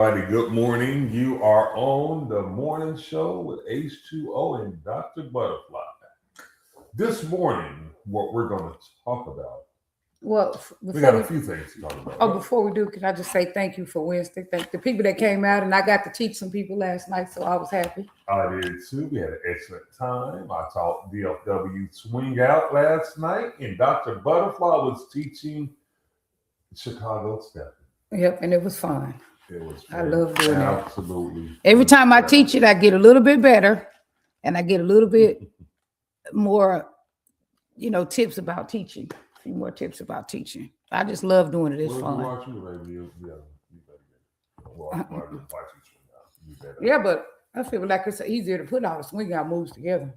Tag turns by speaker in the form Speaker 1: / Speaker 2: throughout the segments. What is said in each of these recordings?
Speaker 1: Everybody, good morning. You are on the morning show with H2O and Dr. Butterfly. This morning, what we're going to talk about,
Speaker 2: Well,
Speaker 1: we got
Speaker 2: before
Speaker 1: a
Speaker 2: we
Speaker 1: few things to talk about.
Speaker 2: before we do, can I just say thank you for Wednesday? Thank the people that came out, and I got to teach some people last night, so I was happy.
Speaker 1: I did too. We had an excellent time. I taught DFW Swing Out last night, and Dr. Butterfly was teaching Chicago Stepping.
Speaker 2: Yep, and it was fun.
Speaker 1: It was
Speaker 2: I love doing that.
Speaker 1: absolutely
Speaker 2: Every time I
Speaker 1: incredible.
Speaker 2: teach it, I get a little bit better, and I get a little bit more, tips about teaching. A few more tips about teaching. I just love doing it. It's
Speaker 1: Well, if you
Speaker 2: fun.
Speaker 1: watch me, baby, you better get it. Well, I just watch you swing out. You better.
Speaker 2: Yeah, but I feel like it's easier to put all the swing out moves together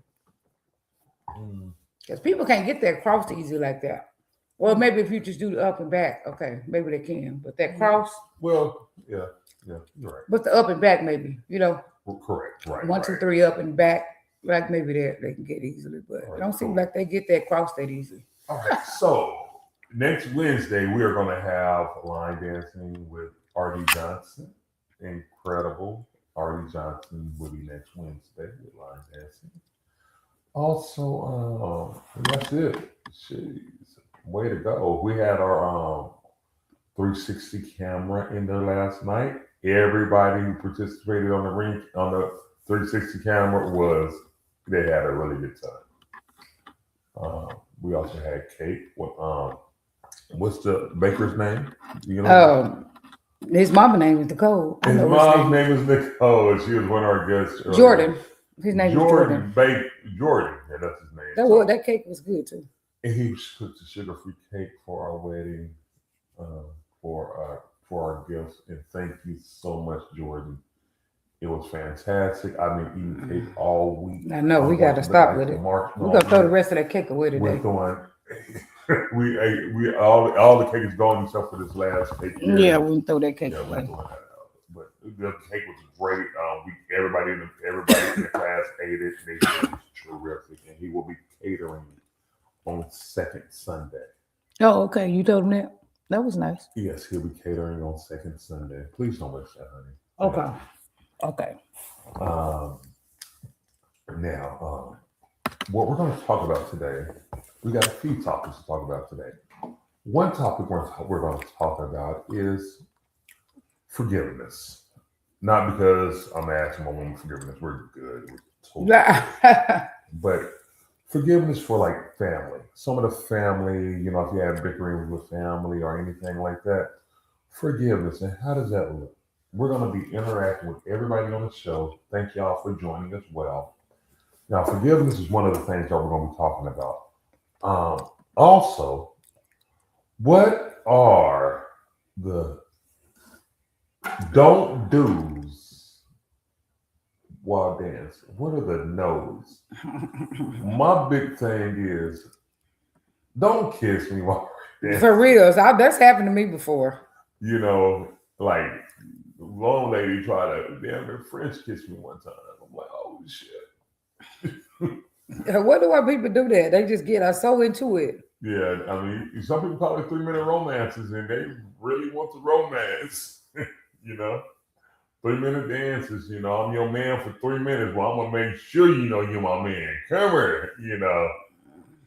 Speaker 1: Mm.
Speaker 2: because people can't get that cross easy like that. Well, maybe if you just do the up and back, okay, maybe they can. But that cross,
Speaker 1: Well, yeah, you're right.
Speaker 2: but the up and back, maybe
Speaker 1: Well, correct, right.
Speaker 2: one, two, three, up and back, like maybe they can get easily, but it don't seem like they get that cross that easy.
Speaker 1: All right. So next Wednesday we are going to have line dancing with Artie Johnson. Incredible. Artie Johnson will be next Wednesday with line dancing. Also, that's it. Jeez, way to go. We had our 360 camera in there last night. Everybody who participated on the 360 camera they had a really good time. We also had cake. What's the baker's name? You know?
Speaker 2: His mama name is Nicole.
Speaker 1: His mom's name is Nicole. She was one of our guests. Earlier.
Speaker 2: Jordan. His name is Jordan.
Speaker 1: Jordan. Yeah, that's his name.
Speaker 2: That cake was good too.
Speaker 1: And he cooked a sugar-free cake for our wedding, for our gifts. And thank you so much, Jordan. It was fantastic. I've been eating cake all week.
Speaker 2: I know we got to stop with it. We're gonna throw the rest of that cake away today.
Speaker 1: We're going. We ate. All the cake is gone except for this last cake.
Speaker 2: Yeah, we can throw that cake away.
Speaker 1: We're throwing that out. But the cake was great. Everybody in the class ate it. They said it was terrific, and he will be catering on second Sunday.
Speaker 2: Oh, okay. You told him that. That was nice.
Speaker 1: Yes, he'll be catering on second Sunday. Please don't miss that, honey.
Speaker 2: Okay.
Speaker 1: Now, what we're going to talk about today, we got a few topics to talk about today. One topic we're going to talk about is forgiveness. Not because I'm asking my woman forgiveness. We're good. We're totally but forgiveness for like family. Some of the family, if you have bickering with family or anything like that, forgiveness. And how does that look? We're going to be interacting with everybody on the show. Thank y'all for joining as well. Now, forgiveness is one of the things that we're going to be talking about. Also, what are the don't do's while dancing? What are the no's? My big thing is don't kiss me while dancing.
Speaker 2: For real, that's happened to me before.
Speaker 1: Like long lady tried to damn near French kiss me one time. I'm like, oh shit.
Speaker 2: What do our people do that? They just get so into it.
Speaker 1: Yeah, I mean, some people call it 3-minute romances, and they really want the romance. 3-minute dances. I'm your man for 3 minutes. Well, I'm gonna make sure you're my man. Come here.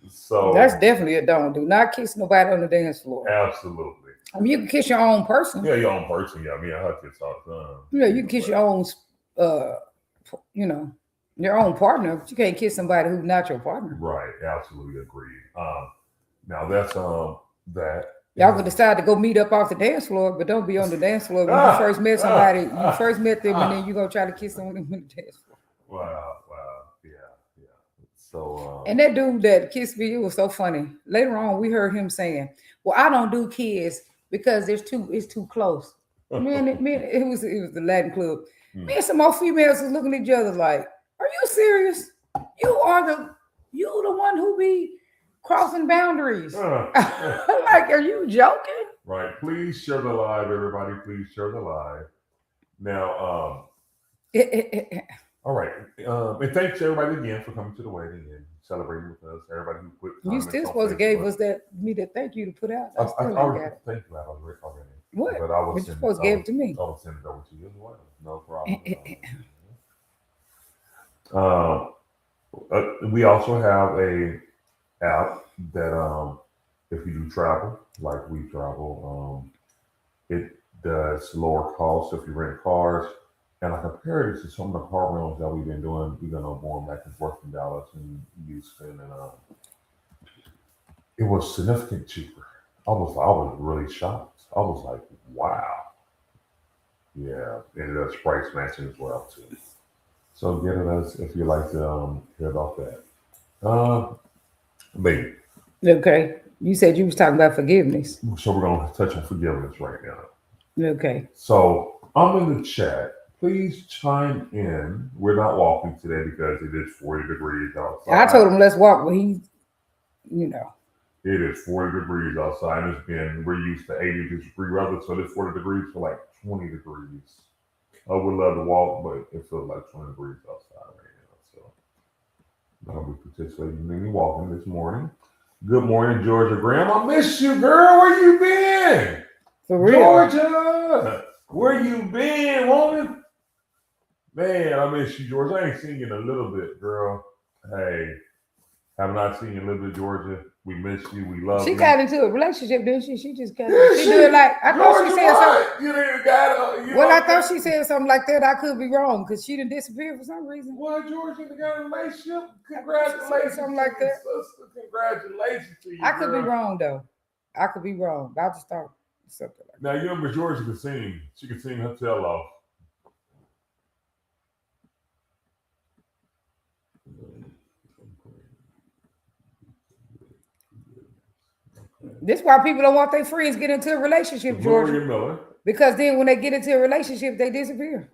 Speaker 1: So
Speaker 2: that's definitely a don't. Do not kiss nobody on the dance floor.
Speaker 1: Absolutely.
Speaker 2: I mean, you can kiss your own person.
Speaker 1: Yeah, your own person. Yeah, I mean, I kiss all the time.
Speaker 2: Yeah, you can kiss your own, your own partner, but you can't kiss somebody who's not your partner.
Speaker 1: Right. Absolutely agreed. Now that's that.
Speaker 2: Y'all could decide to go meet up off the dance floor, but don't be on the dance floor when you first met somebody. You first met them, and then you gonna try to kiss them on the dance floor.
Speaker 1: Wow. Yeah. So.
Speaker 2: And that dude that kissed me, it was so funny. Later on, we heard him saying, "Well, I don't do kiss because it's too close." Man, it was the Latin club. Me and some more females was looking at each other like, "Are you serious? You the one who be crossing boundaries." Like, are you joking?
Speaker 1: Right. Please share the live, everybody. Please share the live. Now, all right. And thanks everybody again for coming to the wedding and celebrating with us. Everybody who put
Speaker 2: you still supposed to gave us that thank you to put out.
Speaker 1: I already thank you out already.
Speaker 2: What?
Speaker 1: But I
Speaker 2: But
Speaker 1: was
Speaker 2: you
Speaker 1: send
Speaker 2: supposed to give it to me.
Speaker 1: I will send it over to you as well. No problem. We also have a app that if you do travel, like we travel, it does lower costs if you rent cars. And I compared it to some of the car rentals that we've been doing. We've been going back and forth from Dallas and Houston, and it was significantly cheaper. I was really shocked. I was like, wow. Yeah, and it does price matching as well too. So get it us if you like to hear about that. Maybe.
Speaker 2: Okay. You said you was talking about forgiveness.
Speaker 1: So we're gonna touch on forgiveness right now.
Speaker 2: Okay.
Speaker 1: So I'm in the chat. Please chime in. We're not walking today because it is 40 degrees outside.
Speaker 2: I told him let's walk, but he, you know.
Speaker 1: It is 40 degrees outside. And we're used to 80 degree weather, so this 40 degrees for like 20 degrees. I would love to walk, but it feels like 20 degrees outside right now. So I'll be participating in me walking this morning. Good morning, Georgia Graham. I miss you, girl. Where you been?
Speaker 2: For real.
Speaker 1: Georgia, where you been, woman? Man, I miss you, Georgia. I ain't seen you in a little bit, girl. Hey, have not seen you in a little bit, Georgia. We miss you. We love
Speaker 2: She
Speaker 1: you.
Speaker 2: got into a relationship, didn't she? She just got she do it like I thought she said something.
Speaker 1: You didn't got
Speaker 2: Well, I thought she said something like that. I could be wrong because she didn't disappear for some reason.
Speaker 1: What, Georgia? You got a relationship? Congratulations.
Speaker 2: Something like that.
Speaker 1: Sister, congratulations to you.
Speaker 2: I could be
Speaker 1: girl.
Speaker 2: wrong though. I could be wrong. I just thought something like
Speaker 1: Now you remember Georgia can sing. She can sing her tail off.
Speaker 2: This is why people don't want their friends get into a relationship,
Speaker 1: Gloria
Speaker 2: Georgia.
Speaker 1: Miller.
Speaker 2: Because then when they get into a relationship, they disappear.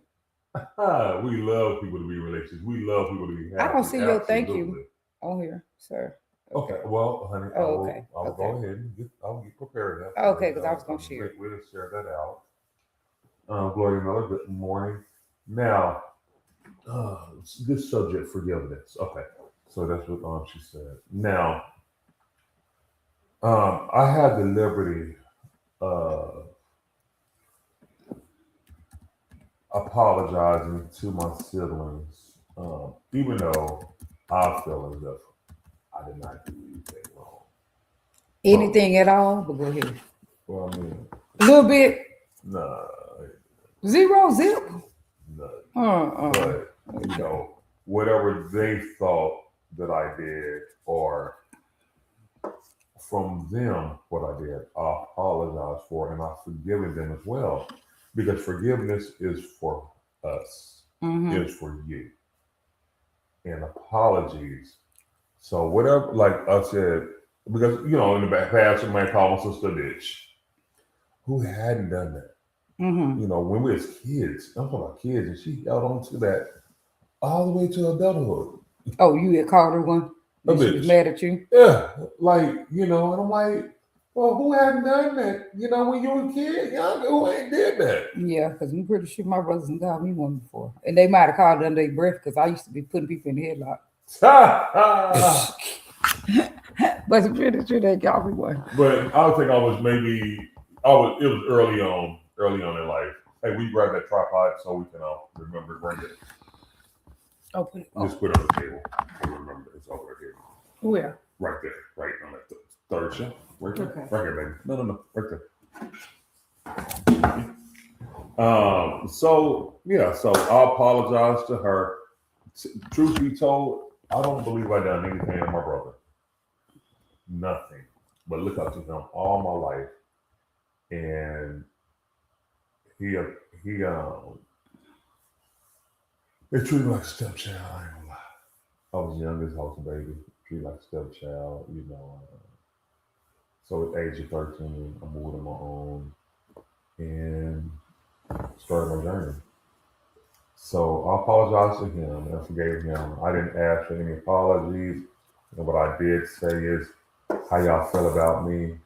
Speaker 1: We love people to be in relationships. We love people to be happy.
Speaker 2: I don't see your thank you
Speaker 1: Absolutely.
Speaker 2: on here, sir.
Speaker 1: Okay, well, honey,
Speaker 2: Oh, okay.
Speaker 1: I'll go ahead and I'll get prepared. Now.
Speaker 2: Okay, because I was going to share.
Speaker 1: We'll share that out. Gloria Miller, good morning. Now, this subject, forgiveness. Okay, so that's what she said. Now, I had the liberty apologizing to my siblings, even though I feel as if I did not do anything wrong.
Speaker 2: Anything at all? But go ahead.
Speaker 1: Well, I mean,
Speaker 2: A little bit.
Speaker 1: nah,
Speaker 2: Zero zip.
Speaker 1: nothing. But you know, whatever they thought that I did, or from them what I did, I apologize for, and I've forgiven them as well, because forgiveness is for us, is for you, and apologies. So whatever, like I said, because you know, in the past, somebody called my sister a bitch. Who hadn't done that? You know, when we was kids, I'm talking about kids, and she held on to that all the way to adulthood.
Speaker 2: Oh, you had called her one?
Speaker 1: A
Speaker 2: She
Speaker 1: bitch.
Speaker 2: was mad at you?
Speaker 1: Yeah, like, you know, and I'm like, well, who hadn't done that? You know, when you were a kid, y'all who ain't did that?
Speaker 2: Yeah, because I'm pretty sure my brothers and called me one before. And they might have called it under their breath because I used to be putting people in the headlock. But I'm pretty sure they called me one.
Speaker 1: But I think it was early on in life. Hey, we grab that tripod so we can remember to bring it.
Speaker 2: Oh, put it
Speaker 1: Just put it on the table. I remember it's over here.
Speaker 2: Where?
Speaker 1: Right there. Right on that third shelf. Right there.
Speaker 2: Okay.
Speaker 1: Right here, baby. No. Right there. So I apologize to her. Truth be told, I don't believe I done anything to my brother. Nothing. But look up to him all my life. And he they treated me like a stepchild. I ain't gonna lie. I was youngest house baby, treated like a stepchild, you know. So at the age of 13, I moved on my own and started my journey. So I apologized to him and I forgave him. I didn't ask for any apologies. And what I did say is, how y'all feel about me,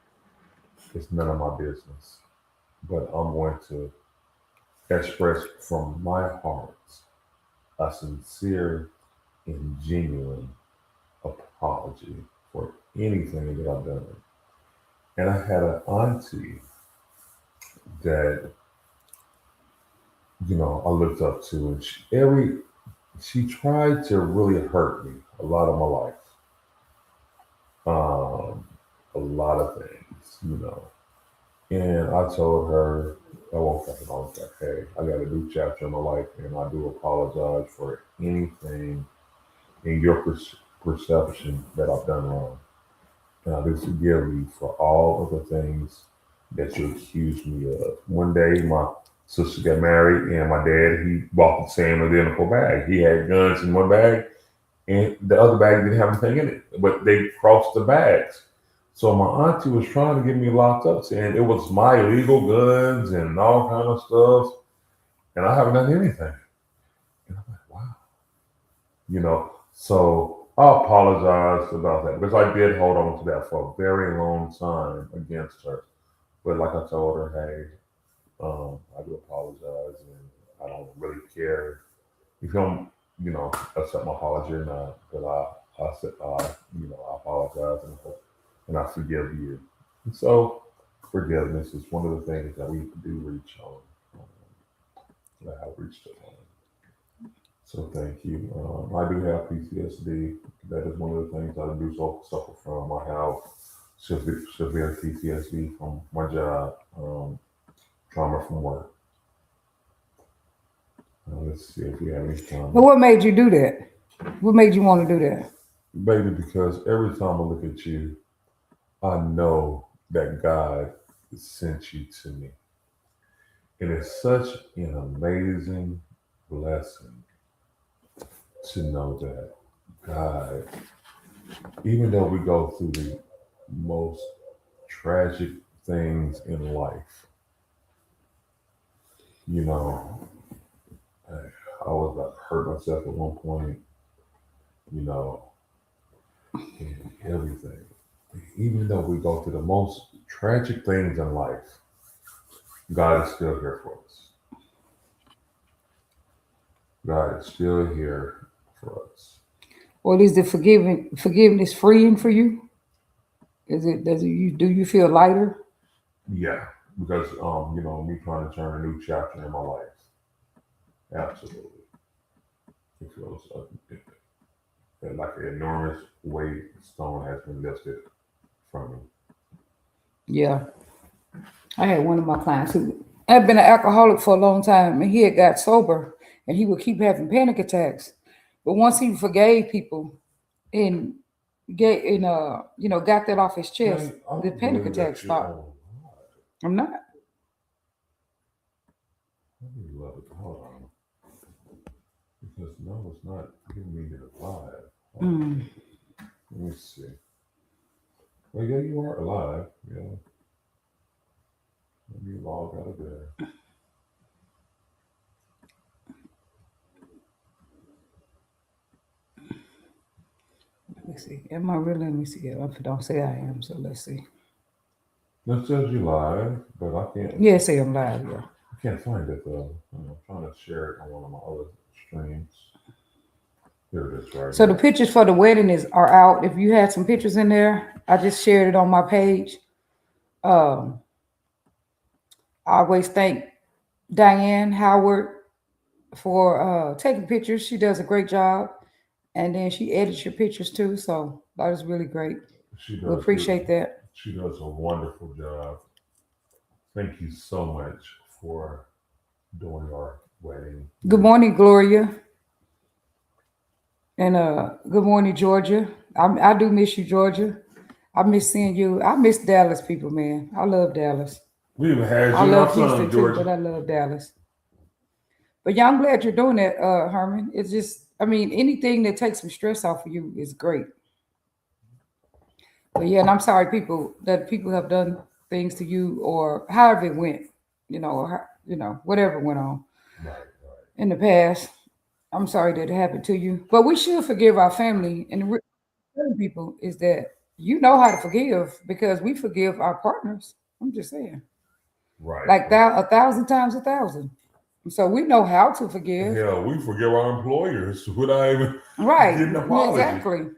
Speaker 1: it's none of my business. But I'm going to express from my heart a sincere and genuine apology for anything that I've done. And I had an auntie that I looked up to, and she tried to really hurt me a lot of my life, a lot of things. And I told her, I woke up and I was like, hey, I got a new chapter in my life, and I do apologize for anything in your perception that I've done wrong. And I do forgive you for all of the things that you accused me of. One day, my sister got married, and my dad, he bought the same identical bag. He had guns in one bag, and the other bag didn't have anything in it, but they crossed the bags. So my auntie was trying to get me locked up, saying it was my illegal guns and all kind of stuff, and I haven't done anything. And I'm like, wow, So I apologized about that because I did hold on to that for a very long time against her. But like I told her, hey, I do apologize, and I don't really care if you don't, accept my apology or not. But I said, I apologize, and I forgive you. And so forgiveness is one of the things that we do reach on, that I have reached upon. So thank you. I do have PTSD. That is one of the things I do suffer from. I have severe PTSD from my job, trauma from work. Let's see if we have any time.
Speaker 2: But what made you do that? What made you want to do that?
Speaker 1: Baby, because every time I look at you, I know that God sent you to me. And it's such an amazing blessing to know that God, even though we go through the most tragic things in life, I was like hurt myself at one point, and everything. Even though we go through the most tragic things in life, God is still here for us. God is still here for us.
Speaker 2: Or is the forgiveness freeing for you? Do you feel lighter?
Speaker 1: Yeah, because me trying to turn a new chapter in my life. Absolutely. It feels like an enormous weight stone has been lifted from me.
Speaker 2: Yeah. I had one of my clients who had been an alcoholic for a long time, and he had got sober, and he would keep having panic attacks. But once he forgave people and got that off his chest,
Speaker 1: Hey, I
Speaker 2: the
Speaker 1: don't
Speaker 2: panic
Speaker 1: believe that
Speaker 2: attacks
Speaker 1: you're
Speaker 2: stopped.
Speaker 1: on.
Speaker 2: I'm not.
Speaker 1: I really love it. Hold on. Because no, it's not giving me the vibe.
Speaker 2: Mm.
Speaker 1: Let me see. Well, yeah, you are alive. Yeah. Let me log out of there.
Speaker 2: Let me see. Am I really? Let me see. If I don't say I am, so let's see.
Speaker 1: That says you live, but I can't.
Speaker 2: Yeah, say I'm live. Yeah.
Speaker 1: I can't find it though. I'm trying to share it on one of my other streams. Here it is right
Speaker 2: So
Speaker 1: now.
Speaker 2: the pictures for the wedding are out. If you had some pictures in there, I just shared it on my page. I always thank Diane Howard for taking pictures. She does a great job, and then she edits your pictures too. So that was really great.
Speaker 1: She
Speaker 2: We
Speaker 1: does
Speaker 2: appreciate that.
Speaker 1: She does a wonderful job. Thank you so much for doing our wedding.
Speaker 2: Good morning, Gloria, and good morning, Georgia. I do miss you, Georgia. I miss seeing you. I miss Dallas people, man. I love Dallas.
Speaker 1: We even had you
Speaker 2: I
Speaker 1: in our
Speaker 2: love
Speaker 1: son,
Speaker 2: Houston too,
Speaker 1: Georgia.
Speaker 2: but I love Dallas. But yeah, I'm glad you're doing that, Herman. It's just, I mean, anything that takes some stress off of you is great. But yeah, and I'm sorry, people have done things to you or however it went, whatever went on
Speaker 1: Right.
Speaker 2: in the past. I'm sorry that it happened to you, but we should forgive our family. And the telling people is that you know how to forgive because we forgive our partners. I'm just saying,
Speaker 1: Right.
Speaker 2: like that 1,000 times 1,000. So we know how to forgive.
Speaker 1: Hell, we forgive our employers without even
Speaker 2: Right.
Speaker 1: getting an
Speaker 2: Yeah,
Speaker 1: apology.
Speaker 2: exactly.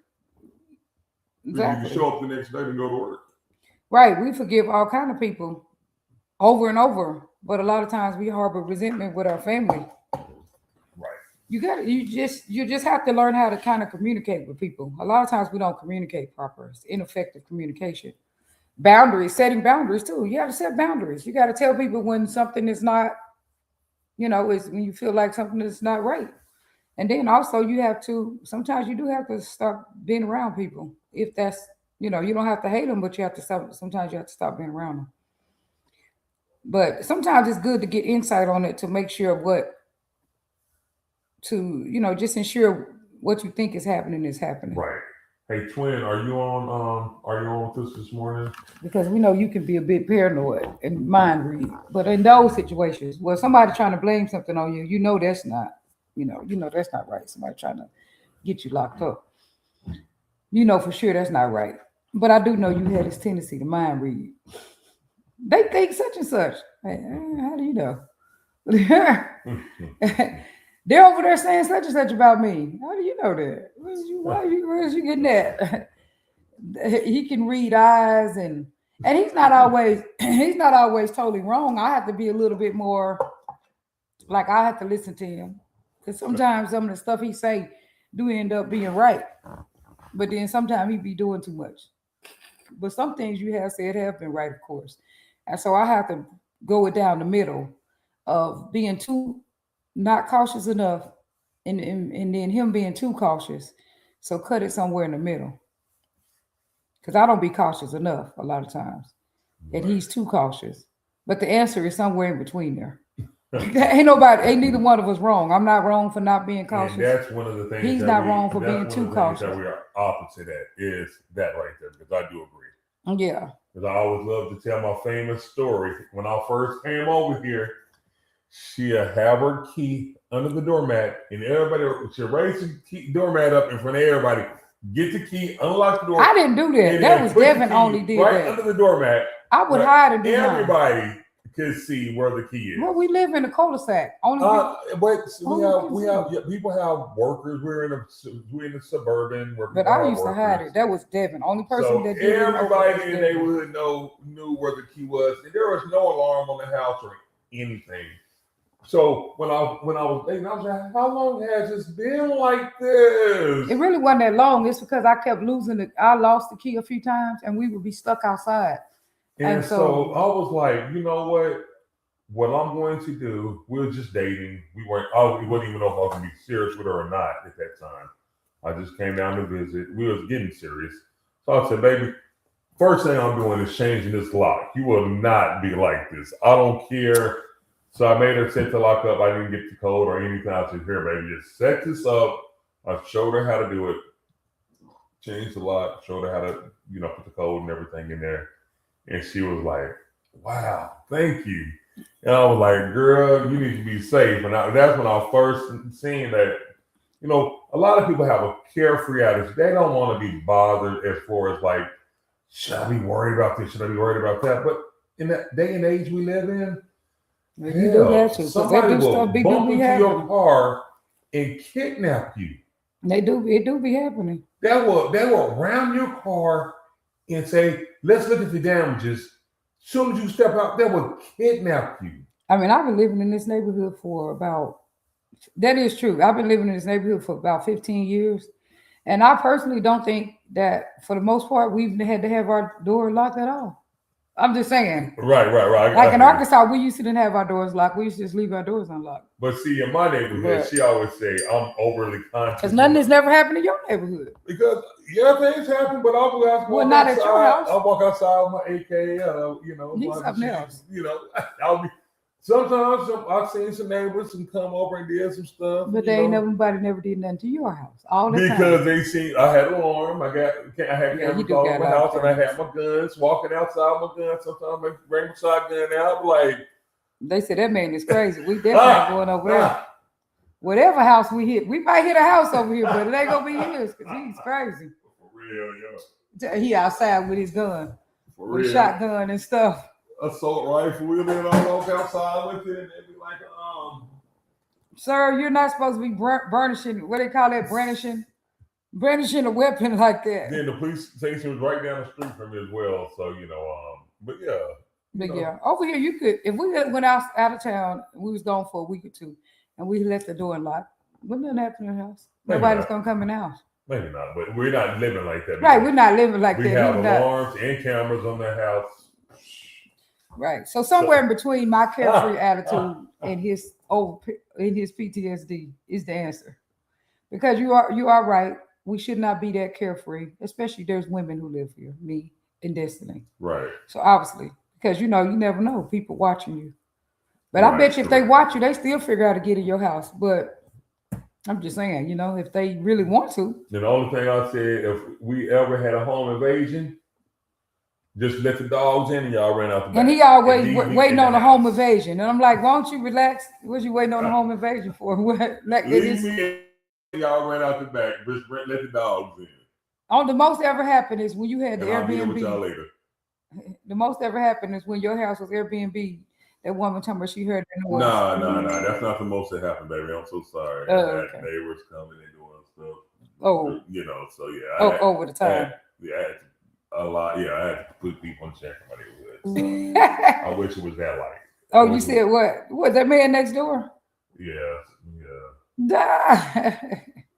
Speaker 1: You can show up the next day and go to work.
Speaker 2: Right. We forgive all kind of people. over and over. But a lot of times we harbor resentment with our family.
Speaker 1: Right.
Speaker 2: You just have to learn how to kind of communicate with people. A lot of times we don't communicate proper. It's ineffective communication. Boundaries, setting boundaries too. You got to set boundaries. You got to tell people when something is not, is when you feel like something is not right. And then also you have to, sometimes you do have to stop being around people. If that's, you don't have to hate them, but you have to stop. Sometimes you have to stop being around them. But sometimes it's good to get insight on it to make sure just ensure what you think is happening is happening.
Speaker 1: Right. Hey, twin, are you on with us this morning?
Speaker 2: Because we know you can be a bit paranoid and mind read. But in those situations where somebody's trying to blame something on you, that's not, that's not right. Somebody trying to get you locked up. For sure that's not right. But I do know you had this tendency to mind read. They think such and such. Hey, how do you know? They're over there saying such and such about me. How do you know that? Where's you getting that? He can read eyes and he's not always totally wrong. I have to be a little bit more like I have to listen to him. Because sometimes some of the stuff he say do end up being right. But then sometimes he be doing too much. But some things you have said have been right, of course. And so I have to go it down the middle of being too not cautious enough and then him being too cautious. So cut it somewhere in the middle. Because I don't be cautious enough a lot of times. And he's too cautious. But the answer is somewhere in between there. Ain't neither one of us wrong. I'm not wrong for not being cautious.
Speaker 1: And that's one of the things.
Speaker 2: He's not wrong for being too cautious.
Speaker 1: That we are opposite at is that right there, because I do agree.
Speaker 2: Yeah.
Speaker 1: Because I always love to tell my famous story. When I first came over here, she'll have her key under the doormat, and she'll raise the doormat up in front of everybody. Get the key, unlock the door.
Speaker 2: I didn't do that. That was Devin only did
Speaker 1: right
Speaker 2: that.
Speaker 1: Under the doormat.
Speaker 2: I would hide and do
Speaker 1: everybody could see where the key is.
Speaker 2: Well, we live in a cul-de-sac.
Speaker 1: But people have workers. We're in the suburban.
Speaker 2: But I used to hide it. That was Devin, only person that did it.
Speaker 1: Everybody in the neighborhood knew where the key was, and there was no alarm on the house or anything. So when I was dating, I was like, how long has this been like this?
Speaker 2: It really wasn't that long. It's because I kept losing it. I lost the key a few times, and we would be stuck outside.
Speaker 1: And so I was like, you know what? What I'm going to do, we were just dating. We wouldn't even know if I was going to be serious with her or not at that time. I just came down to visit. We was getting serious. So I said, baby, first thing I'm doing is changing this lock. You will not be like this. I don't care. So I made her set the lock up. I didn't get the code or anything. I said, here, baby, just set this up. I showed her how to do it. Change the lock. Showed her how to, put the code and everything in there. And she was like, wow, thank you. And I was like, girl, you need to be safe. And that's when I was first seeing that, a lot of people have a carefree attitude. They don't want to be bothered as far as like, should I be worried about this? Should I be worried about that? But in that day and age we live in, somebody will bump into your car and kidnap you.
Speaker 2: It do be happening.
Speaker 1: They will ram your car and say, let's look at the damages. As soon as you step out, they will kidnap you.
Speaker 2: I mean, I've been living in this neighborhood that is true. I've been living in this neighborhood for about 15 years. And I personally don't think that for the most part, we've had to have our door locked at all. I'm just saying.
Speaker 1: Right.
Speaker 2: Like in Arkansas, we used to didn't have our doors locked. We used to just leave our doors unlocked.
Speaker 1: But see, in my neighborhood, she always say, I'm overly conscious.
Speaker 2: Because nothing has never happened in your neighborhood.
Speaker 1: Because, things happen, but I'll
Speaker 2: not at your house.
Speaker 1: I'll walk outside with my AK,
Speaker 2: Need something else.
Speaker 1: I'll be. Sometimes I've seen some neighbors and come over and did some stuff.
Speaker 2: But nobody never did nothing to your house. All the time.
Speaker 1: Because they seen I had an alarm. I had cameras all over my house, and I had my guns. Walking outside with my guns. Sometimes I bring my shotgun out. Like
Speaker 2: they said, that man is crazy. We definitely going over there. Whatever house we hit, we might hit a house over here, but it ain't gonna be his because he's crazy.
Speaker 1: For real, yeah.
Speaker 2: He outside with his gun,
Speaker 1: with
Speaker 2: shotgun and stuff.
Speaker 1: Assault rifle, we'll then all walk outside with it, and they'd be like,
Speaker 2: Sir, you're not supposed to be burnishing. What they call that? Brandishing a weapon like that.
Speaker 1: Then the police station was right down the street from me as well. So but yeah,
Speaker 2: But yeah, over here you could, if we went out of town, and we was gone for a week or two, and we left the door unlocked, wouldn't nothing happen in the house.
Speaker 1: Maybe
Speaker 2: Nobody's
Speaker 1: not.
Speaker 2: gonna come in the house.
Speaker 1: Maybe not, but we're not living like that.
Speaker 2: Right, we're not living like
Speaker 1: we
Speaker 2: that.
Speaker 1: have
Speaker 2: We're not.
Speaker 1: alarms and cameras on the house.
Speaker 2: Right. So somewhere in between my carefree attitude and his PTSD is the answer. Because you are right. We should not be that carefree, especially there's women who live here, me and Destiny.
Speaker 1: Right.
Speaker 2: So obviously, because you never know, people watching you. But I bet you if they watch you, they still figure out how to get in your house. But I'm just saying, if they really want to.
Speaker 1: The only thing I said, if we ever had a home invasion, just let the dogs in and y'all ran out the back.
Speaker 2: And he always waiting on the home invasion. And I'm like, why don't you relax? What you waiting on the home invasion for?
Speaker 1: Leave me in, y'all ran out the back. Just let the dogs in.
Speaker 2: On the most ever happened is when you had the
Speaker 1: and I'll be
Speaker 2: Airbnb.
Speaker 1: with y'all later.
Speaker 2: The most ever happened is when your house was Airbnb. That woman told me she heard the noise.
Speaker 1: No. That's not the most that happened, baby. I'm so sorry. I had neighbors coming and doing stuff.
Speaker 2: Oh.
Speaker 1: So yeah.
Speaker 2: Over the time.
Speaker 1: I had a lot. Yeah, I had to put people in check in my neighborhood. I wish it was that light.
Speaker 2: Oh, you said what? What, that man next door?
Speaker 1: Yeah.
Speaker 2: Duh.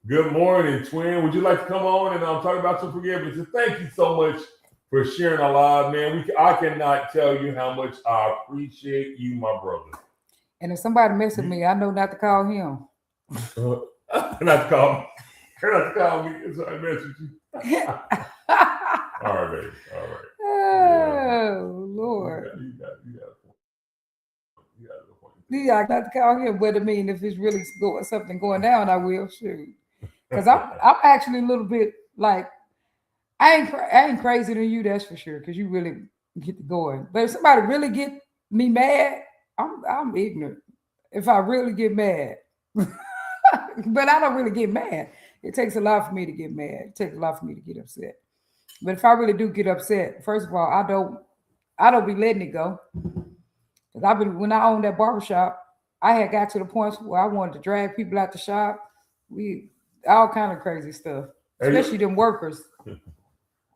Speaker 1: Good morning, twin. Would you like to come on and talk about some forgiveness? And thank you so much for sharing a live, man. I cannot tell you how much I appreciate you, my brother.
Speaker 2: And if somebody mess with me, I know not to call him.
Speaker 1: Not to call me. It's I message you. All right, baby. All right.
Speaker 2: Oh, Lord.
Speaker 1: You got a point.
Speaker 2: Yeah, I got to call him. But I mean, if it's really something going down, I will. Shoot. Because I'm actually a little bit like, I ain't crazy than you, that's for sure, because you really get to going. But if somebody really get me mad, I'm ignorant. If I really get mad. But I don't really get mad. It takes a lot for me to get mad. It takes a lot for me to get upset. But if I really do get upset, first of all, I don't be letting it go. Because when I owned that barbershop, I had got to the point where I wanted to drag people out the shop. All kind of crazy stuff, especially them workers.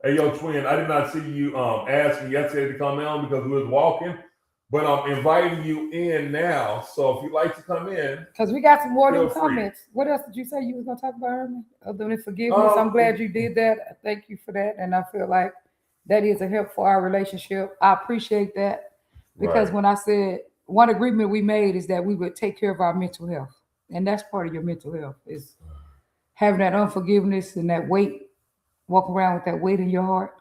Speaker 1: Hey, yo, twin, I did not see you asking yesterday to come in because we was walking, but I'm inviting you in now. So if you'd like to come in.
Speaker 2: Because we got some more new comments. What else did you say you was going to talk about, Herman? Other than forgiveness, I'm glad you did that. Thank you for that. And I feel like that is a help for our relationship. I appreciate that. Because when I said one agreement we made is that we would take care of our mental health. And that's part of your mental health is having that unforgiveness and that weight. Walk around with that weight in your heart.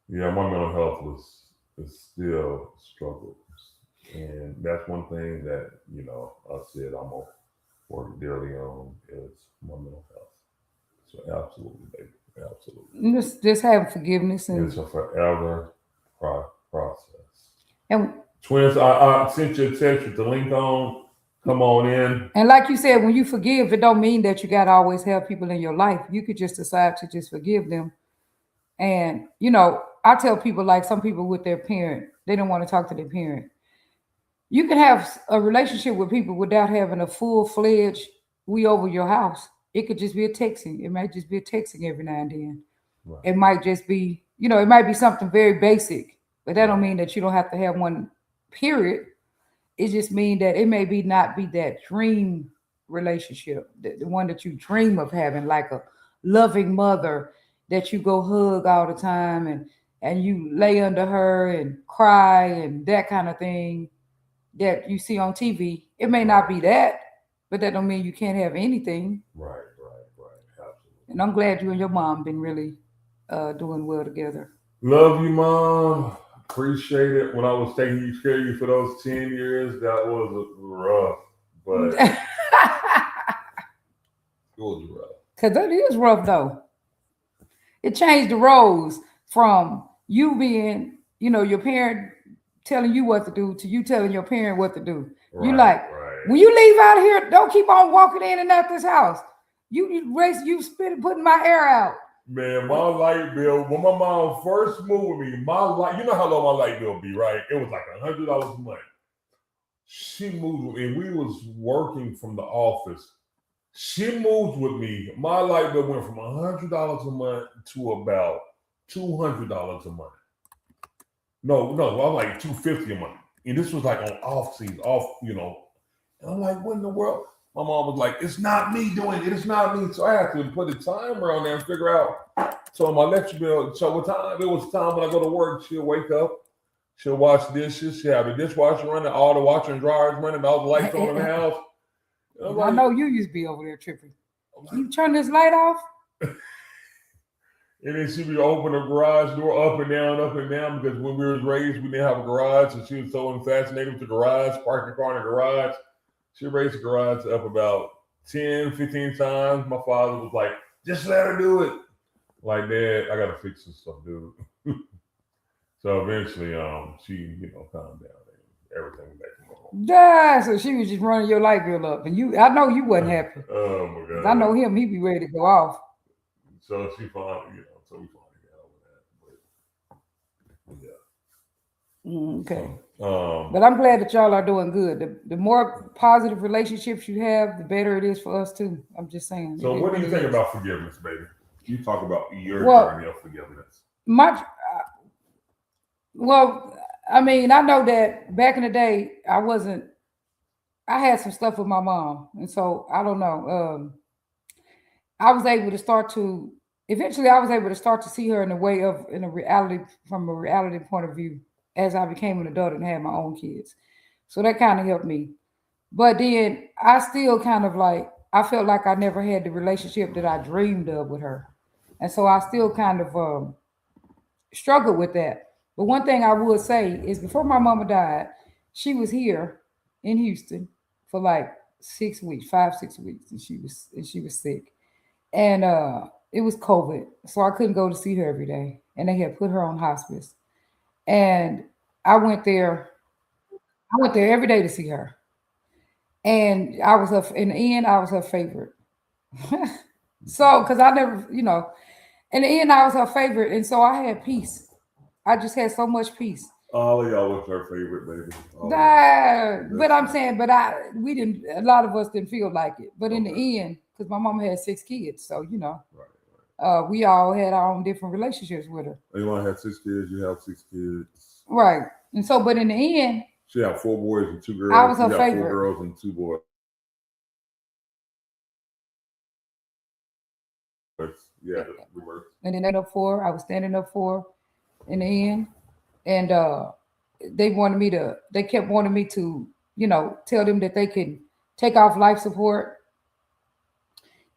Speaker 1: Yeah, my mental health is still a struggle, and that's one thing that I said I'm gonna work dearly on is my mental health. So absolutely, baby, absolutely.
Speaker 2: Just having forgiveness and
Speaker 1: it's a forever process.
Speaker 2: And
Speaker 1: twins, I sent you a text with the link on. Come on in.
Speaker 2: And like you said, when you forgive, it don't mean that you got to always have people in your life. You could just decide to just forgive them. And, I tell people, like some people with their parent, they don't want to talk to their parent. You can have a relationship with people without having a full-fledged, we over your house. It could just be a texting. It might just be a texting every now and then. Right. It might just be, it might be something very basic, but that don't mean that you don't have to have one, period. It just means that it may not be that dream relationship, the one that you dream of having, like a loving mother that you go hug all the time and you lay under her and cry and that kind of thing that you see on TV. It may not be that, but that don't mean you can't have anything.
Speaker 1: Right. Absolutely.
Speaker 2: And I'm glad you and your mom been really doing well together.
Speaker 1: Love you, Mom. Appreciate it. When I was taking care of you for those 10 years, that was rough, but it was rough.
Speaker 2: Because that is rough, though. It changed the roles from you being, your parent telling you what to do to you telling your parent what to do. Right. When you leave out of here, don't keep on walking in and out this house. You spit putting my air out.
Speaker 1: Man, my light bill, when my mom first moved with me, you know how low my light bill be, right? It was like $100 a month. She moved with me, and we was working from the office. She moved with me. My light bill went from $100 a month to about $200 a month. No, I'm like 250 a month. And this was like on off season, And I'm like, what in the world? My mom was like, it's not me doing it. It's not me. So I had to put a timer on there and figure out. So my electric bill, so what time? It was time when I go to work. She'll wake up. She'll wash dishes. She'll have the dishwasher running, all the washer and dryers running, all the lights on in the house.
Speaker 2: I know you used to be over there tripping. Can you turn this light off?
Speaker 1: And then she would open the garage door up and down, because when we was raised, we didn't have a garage. And she was so fascinated with the garage, parking the car in the garage. She raised the garage up about 10, 15 times. My father was like, just let her do it. Like, Dad, I got to fix this stuff, dude. So eventually, she, calmed down and everything was back to normal.
Speaker 2: Yeah, so she was just running your light bill up. And I know you wasn't happy.
Speaker 1: Oh, my God.
Speaker 2: I know him. He'd be ready to go off.
Speaker 1: So she finally, so we finally got over that. But, yeah.
Speaker 2: Okay.
Speaker 1: So,
Speaker 2: but I'm glad that y'all are doing good. The more positive relationships you have, the better it is for us too. I'm just saying.
Speaker 1: So what do you think about forgiveness, baby? You talk about your journey of forgiveness.
Speaker 2: Well, I mean, I know that back in the day, I had some stuff with my mom. And so I don't know. I was able to eventually I was able to start to see her from a reality point of view as I became an adult and had my own kids. So that kind of helped me. But then I still kind of I felt like I never had the relationship that I dreamed of with her. And so I still kind of struggled with that. But one thing I would say is before my mama died, she was here in Houston for like 6 weeks, 5, 6 weeks, and she was sick. And it was COVID, so I couldn't go to see her every day. And they had put her on hospice. And I went there. I went there every day to see her. And in the end, I was her favorite. So, because I never, in the end, I was her favorite. And so I had peace. I just had so much peace.
Speaker 1: All of y'all was her favorite, baby.
Speaker 2: But I'm saying, a lot of us didn't feel like it. But in the end, because my mama had 6 kids, so right. We all had our own different relationships with her.
Speaker 1: Anyone had 6 kids, you have 6 kids.
Speaker 2: Right. And so, but in the end,
Speaker 1: she had 4 boys and 2 girls.
Speaker 2: I was her favorite.
Speaker 1: 4 girls and 2 boys. Yeah, reverse.
Speaker 2: And then I was standing up for her in the end. And they kept wanting me to, tell them that they could take off life support.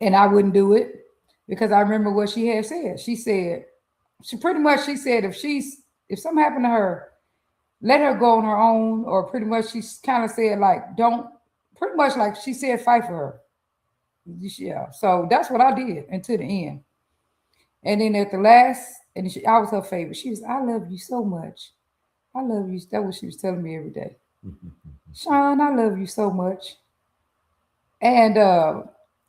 Speaker 2: And I wouldn't do it because I remember what she had said. She said if something happened to her, let her go on her own, or pretty much she kind of said she said fight for her. Yeah. So that's what I did until the end. And then at the last, I was her favorite. She was, I love you so much. I love you. That's what she was telling me every day. Sean, I love you so much. And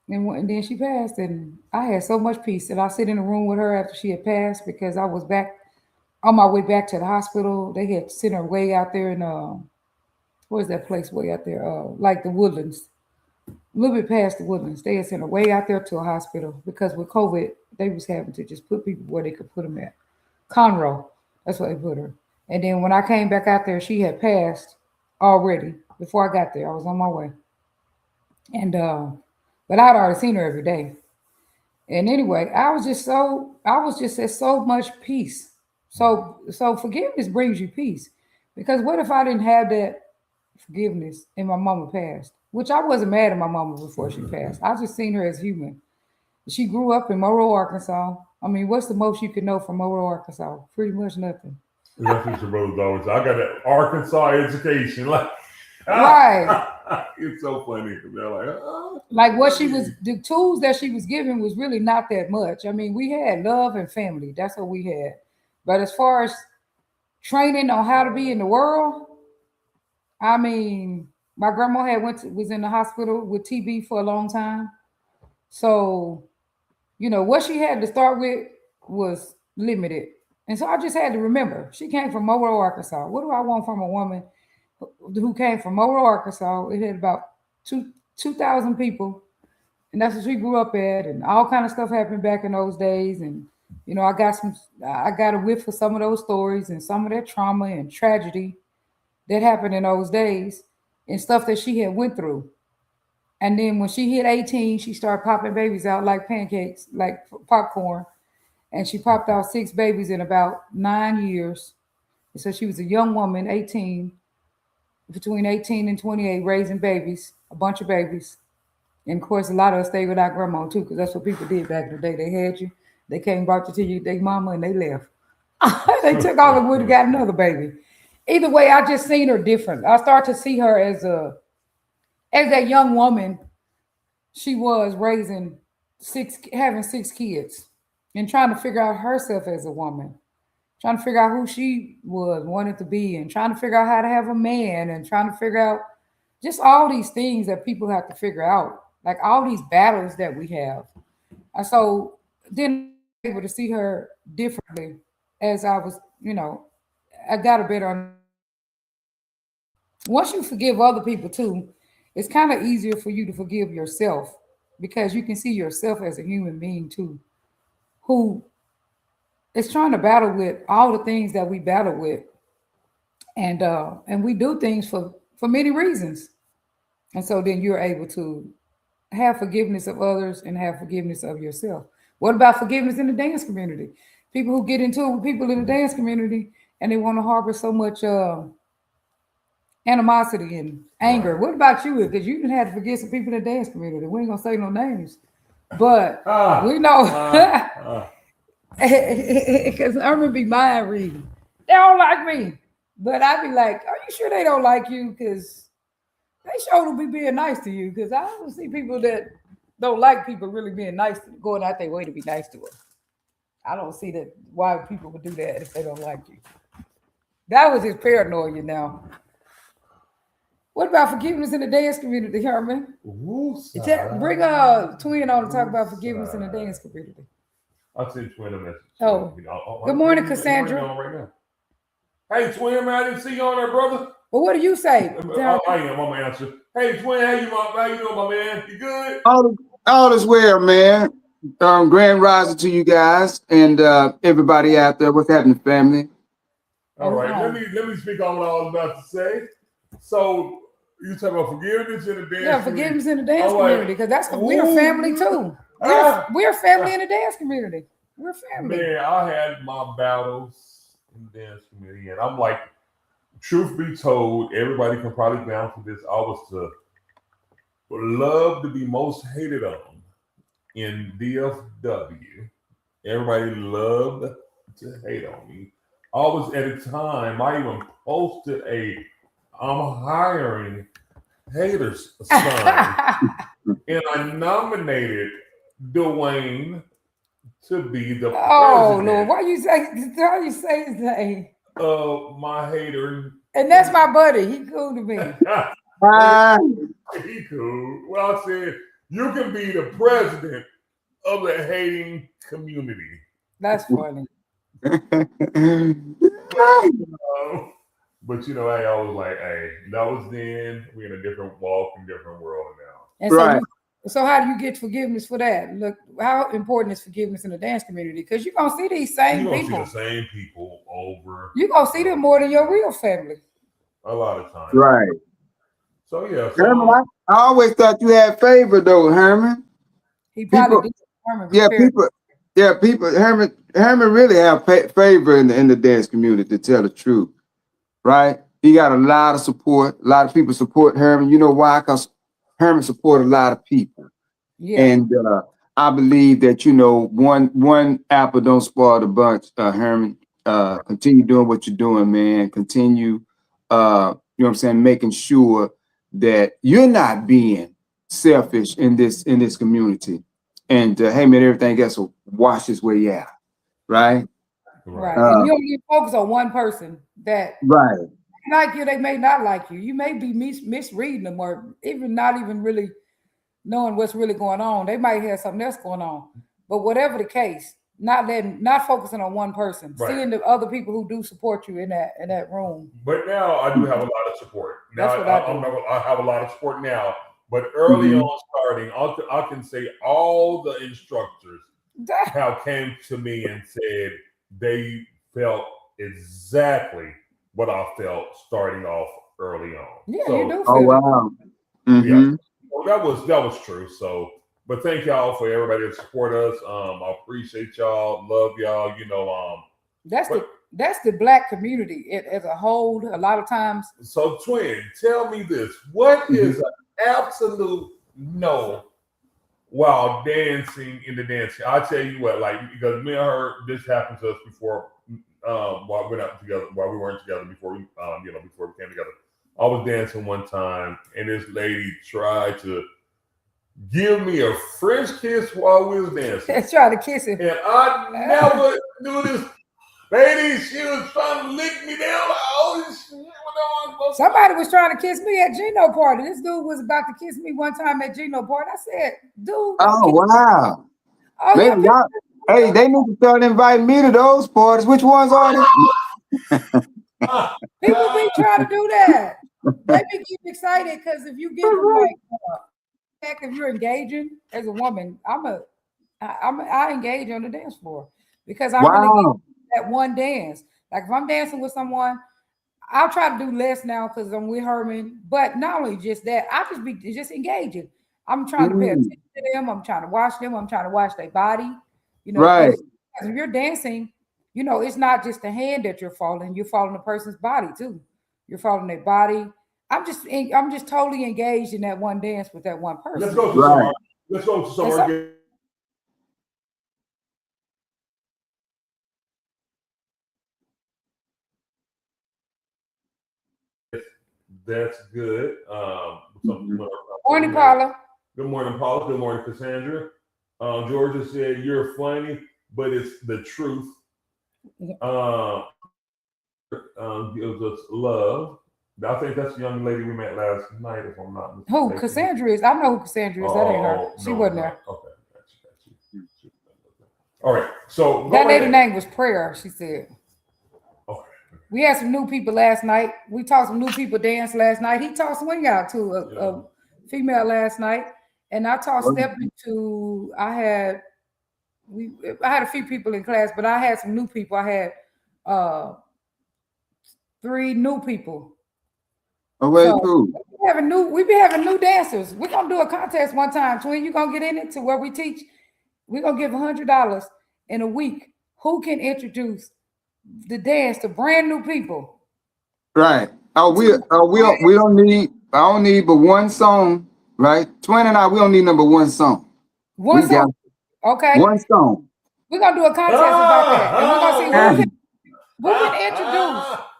Speaker 2: then she passed, and I had so much peace. And I sit in the room with her after she had passed because I was back on my way back to the hospital. They had sent her way out there in where's that place way out there? Like the Woodlands. A little bit past the Woodlands. They had sent her way out there to a hospital because with COVID, they was having to just put people where they could put them at. Conroe, that's where they put her. And then when I came back out there, she had passed already. Before I got there, I was on my way. And but I'd already seen her every day. And anyway, I was just at so much peace. So forgiveness brings you peace. Because what if I didn't have that forgiveness and my mama passed? Which I wasn't mad at my mama before she passed. I just seen her as human. She grew up in Monroe, Arkansas. I mean, what's the most you can know from Monroe, Arkansas? Pretty much nothing.
Speaker 1: That's what your brother's always say. I got an Arkansas education.
Speaker 2: Right.
Speaker 1: It's so funny. They're
Speaker 2: like what the tools that she was given was really not that much. I mean, we had love and family. That's what we had. But as far as training on how to be in the world, I mean, my grandma was in the hospital with TB for a long time. So, what she had to start with was limited. And so I just had to remember, she came from Monroe, Arkansas. What do I want from a woman who came from Monroe, Arkansas? It had about 2,000 people. And that's what she grew up at. And all kind of stuff happened back in those days. And You know, I got a whiff of some of those stories and some of that trauma and tragedy that happened in those days and stuff that she had went through. And then when she hit 18, she started popping babies out like pancakes, like popcorn. And she popped out 6 babies in about 9 years. So she was a young woman, 18, between 18 and 28, raising babies, a bunch of babies. And of course, a lot of us stayed with our grandma too, because that's what people did back in the day. They had you, they came, brought you to you, their mama, and they left. They took all the wood and got another baby. Either way, I just seen her different. I start to see her as that young woman she was raising having 6 kids, and trying to figure out herself as a woman, trying to figure out who she was, wanted to be, and trying to figure out how to have a man, and trying to figure out just all these things that people have to figure out, like all these battles that we have. And so then able to see her differently as I was, I got a better. Once you forgive other people too, it's kind of easier for you to forgive yourself because you can see yourself as a human being too, who is trying to battle with all the things that we battle with, and we do things for many reasons, and so then you're able to have forgiveness of others and have forgiveness of yourself. What about forgiveness in the dance community? People who get into it with people in the dance community and they want to harbor so much animosity and anger.
Speaker 1: Right.
Speaker 2: What about you? Because you didn't have to forgive some people in the dance community. We ain't gonna say no names, but we know because Irma be mind reading. They don't like me, but I be like, are you sure they don't like you? Because they sure will be being nice to you. Because I don't see people that don't like people really being nice, going out their way to be nice to us. I don't see that why people would do that if they don't like you. That was his paranoia now. What about forgiveness in the dance community, Herman? Bring a twin on to talk about forgiveness in the dance community.
Speaker 1: I'll send twin a message.
Speaker 2: Oh. Good morning, Cassandra.
Speaker 1: Right now. Hey, twin, man, I didn't see you on there, brother.
Speaker 2: Well, what do you say?
Speaker 1: I am. I'm gonna answer. Hey, twin, how you doing, my man? You good?
Speaker 3: All is well, man. Grand rising to you guys and everybody out there. What's happening, family?
Speaker 1: All right. Let me speak on what I was about to say. So you talk about forgiveness in the dance.
Speaker 2: Yeah, forgiveness in the dance community, because that's what we're family too. We're family in the dance community. We're family.
Speaker 1: Man, I had my battles in the dance community, and I'm like, truth be told, everybody can probably vouch for this. I was would love to be most hated on in DFW. Everybody loved to hate on me. I was at a time, I even posted I'm hiring haters sign, and I nominated Dwayne to be the president.
Speaker 2: Oh Lord, why you say his name?
Speaker 1: My hater.
Speaker 2: And that's my buddy. He cool to me.
Speaker 1: He cool. Well, I said you can be the president of the hating community.
Speaker 2: That's funny.
Speaker 1: But hey, I was like, hey, that was then. We're in a different walk and different world now.
Speaker 2: And right. So how do you get forgiveness for that? Look, how important is forgiveness in the dance community? Because you're gonna see these same people.
Speaker 1: See the same people over.
Speaker 2: You're gonna see them more than your real family.
Speaker 1: A lot of times.
Speaker 3: Right.
Speaker 1: So yeah.
Speaker 3: Herman, I always thought you had favor though, Herman.
Speaker 2: He probably did.
Speaker 3: Herman really have favor in the dance community, to tell the truth. Right? He got a lot of support. A lot of people support Herman. You know why? Because Herman support a lot of people. Yeah. And I believe that, one apple don't spoil the bunch, Herman. Continue doing what you're doing, man. Continue, making sure that you're not being selfish in this community. And hey, man, everything else will wash its way out. Right?
Speaker 2: Right. And you don't get focused on one person that like you, they may not like you. You may be misreading them, or even not even really knowing what's really going on. They might have something else going on. But whatever the case, not focusing on one person, seeing the other people who do support you in that room.
Speaker 1: But now I do have a lot of support. Now I have a lot of support now. But early on starting, I can say all the instructors have came to me and said they felt exactly what I felt starting off early on.
Speaker 2: Yeah,
Speaker 1: So,
Speaker 2: you do
Speaker 3: Oh
Speaker 2: feel it.
Speaker 3: wow. Mm-hmm.
Speaker 1: well, that was true. So, but thank y'all for everybody that support us. I appreciate y'all, love y'all. You know,
Speaker 2: That's the black community as a whole. A lot of times,
Speaker 1: so twin, tell me this: what is an absolute no while dancing in the dance? I'll tell you what, like because me and her, this happened to us before. While we're not together, while we weren't together before we, before we came together. I was dancing one time, and this lady tried to give me a French kiss while we was dancing.
Speaker 2: let's try to kiss him.
Speaker 1: And I never knew this lady. She was trying to lick me down. Oh, shit.
Speaker 2: Somebody was trying to kiss me at Gino party. This dude was about to kiss me one time at Gino party. I said, dude.
Speaker 3: Oh wow.
Speaker 2: Oh,
Speaker 3: Man,
Speaker 2: yeah,
Speaker 3: y'all, hey, they need to start inviting me to those parties. Which ones are they?
Speaker 2: people be trying to do that. They be get excited because if you get them like, heck, if you're engaging as a woman, I engage on the dance floor because I really
Speaker 3: Wow.
Speaker 2: get that one dance. Like if I'm dancing with someone, I'll try to do less now because I'm with Herman. But not only just that, I just be just engaging. I'm trying to pay attention to them. I'm trying to watch them. I'm trying to watch their body. You know,
Speaker 3: Right.
Speaker 2: because if you're dancing, you know, it's not just the hand that you're following the person's body too. You're following their body. I'm just totally engaged in that one dance with that one person.
Speaker 1: Let's go to
Speaker 3: Right.
Speaker 1: some. Let's go to some. That's good.
Speaker 2: Morning, Paula.
Speaker 1: Good morning, Paula. Good morning, Cassandra. Georgia said you're funny, but it's the truth. Gives us love. I think that's the young lady we met last night, if I'm not mistaken.
Speaker 2: Who Cassandra is? I know who Cassandra is. That ain't her. She wasn't there.
Speaker 1: Okay, got you. All right. So
Speaker 2: that lady name was Prayer. She said.
Speaker 1: Okay.
Speaker 2: We had some new people last night. We taught some new people dance last night. He taught swing out to a female last night, and I taught stepping to. I had a few people in class, but I had some new people. I had 3 new people.
Speaker 3: Oh, very cool.
Speaker 2: We be having new dancers. We're gonna do a contest one time. Twin, you gonna get in it to where we teach. We're gonna give $100 in a week. Who can introduce the dance to brand new people?
Speaker 3: Right. We don't need. I don't need but one song. Right. Twin and I, we don't need number one song.
Speaker 2: One song. Okay.
Speaker 3: One song.
Speaker 2: We're gonna do a contest about that, and we're gonna see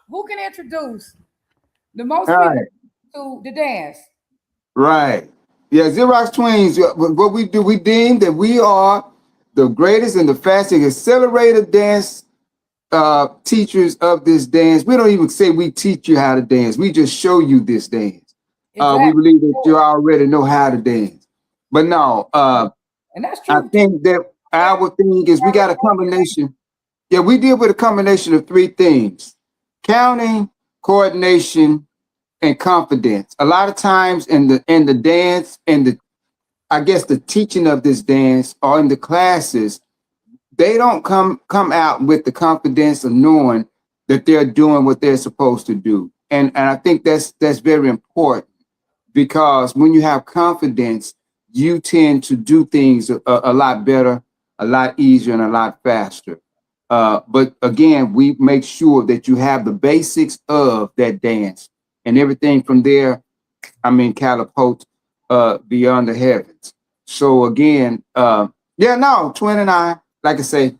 Speaker 2: who can introduce the most people to the dance.
Speaker 3: Right. Yeah, Xerox Twins. What we do, we deem that we are the greatest and the fastest accelerated dance teachers of this dance. We don't even say we teach you how to dance. We just show you this dance.
Speaker 2: Exactly.
Speaker 3: We believe that you already know how to dance. But no,
Speaker 2: and that's true.
Speaker 3: I think that our thing is we got a combination. Yeah, we deal with a combination of 3 things: counting, coordination, and confidence. A lot of times in the dance and the teaching of this dance or in the classes, they don't come out with the confidence of knowing that they're doing what they're supposed to do. And I think that's very important, because when you have confidence, you tend to do things a lot better, a lot easier, and a lot faster. But again, we make sure that you have the basics of that dance, and everything from there, catapult beyond the heavens. So again, Twin and I, like I say,